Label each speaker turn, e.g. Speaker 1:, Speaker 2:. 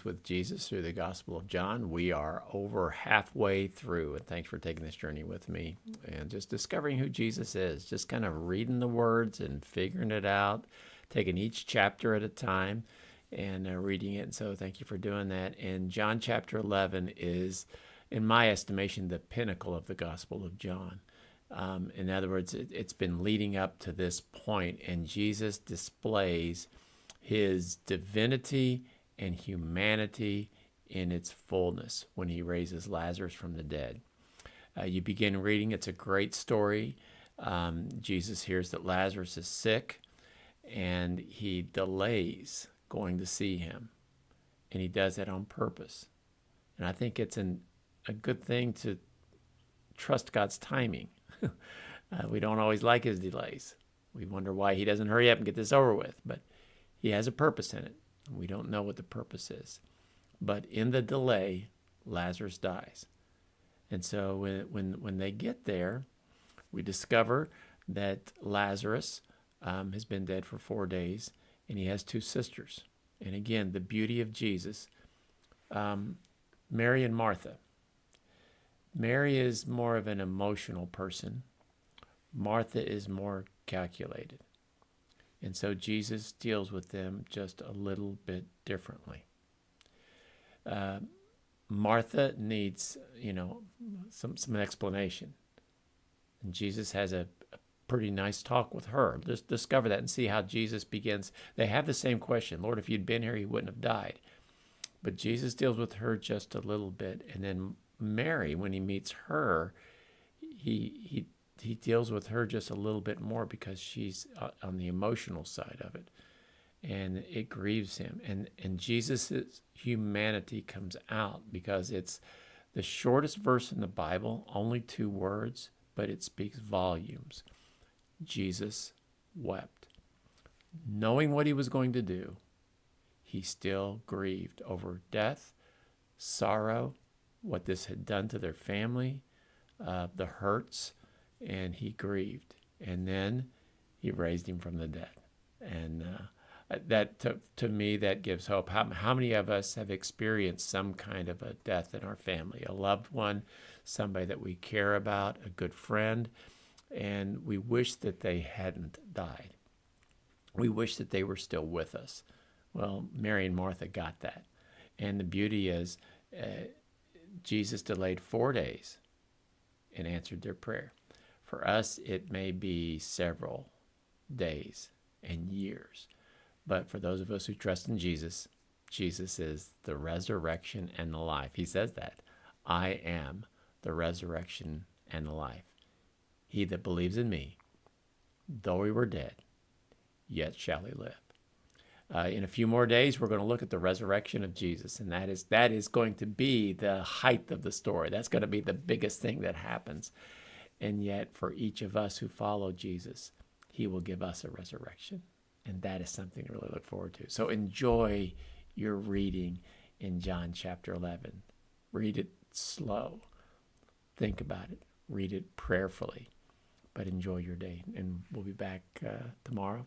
Speaker 1: with Jesus through the Gospel of John. We are over halfway through, and thanks for taking this journey with me and just discovering who Jesus is, just kind of reading the words and figuring it out, taking each chapter at a time and reading it. And so thank you for doing that. And John chapter 11 is, in my estimation, the pinnacle of the Gospel of John. In other words, it's been leading up to this point, and Jesus displays his divinity and humanity in its fullness when he raises Lazarus from the dead. You begin reading, it's a great story. Jesus hears that Lazarus is sick, and he delays going to see him, and he does that on purpose. And I think it's a good thing to trust God's timing. We don't always like his delays. We wonder why he doesn't hurry up and get this over with, but he has a purpose in it. We don't know what the purpose is. But in the delay, Lazarus dies. And so when they get there, we discover that Lazarus has been dead for 4 days, and he has 2 sisters. And again, the beauty of Jesus, Mary and Martha. Mary is more of an emotional person. Martha is more calculated. And so Jesus deals with them just a little bit differently. Martha needs, some explanation. And Jesus has a pretty nice talk with her. Just discover that and see how Jesus begins. They have the same question. Lord, if you'd been here, he wouldn't have died. But Jesus deals with her just a little bit. And then Mary, when he meets her, he deals with her just a little bit more because she's on the emotional side of it, and it grieves him. And Jesus' humanity comes out because it's the shortest verse in the Bible, only 2 words, but it speaks volumes. Jesus wept. Knowing what he was going to do, he still grieved over death, sorrow, what this had done to their family, the hurts, and he grieved. And then he raised him from the dead. And that, to me, that gives hope. How many of us have experienced some kind of a death in our family, a loved one, somebody that we care about, a good friend, and we wish that they hadn't died. We wish that they were still with us. Well, Mary and Martha got that. And the beauty is Jesus delayed 4 days and answered their prayer. For us, it may be several days and years. But for those of us who trust in Jesus, Jesus is the resurrection and the life. He says that. I am the resurrection and the life. He that believes in me, though he were dead, yet shall he live. In a few more days, we're going to look at the resurrection of Jesus, and that is going to be the height of the story. That's going to be the biggest thing that happens. And yet, for each of us who follow Jesus, he will give us a resurrection. And that is something to really look forward to. So enjoy your reading in John chapter 11. Read it slow. Think about it. Read it prayerfully. But enjoy your day. And we'll be back tomorrow.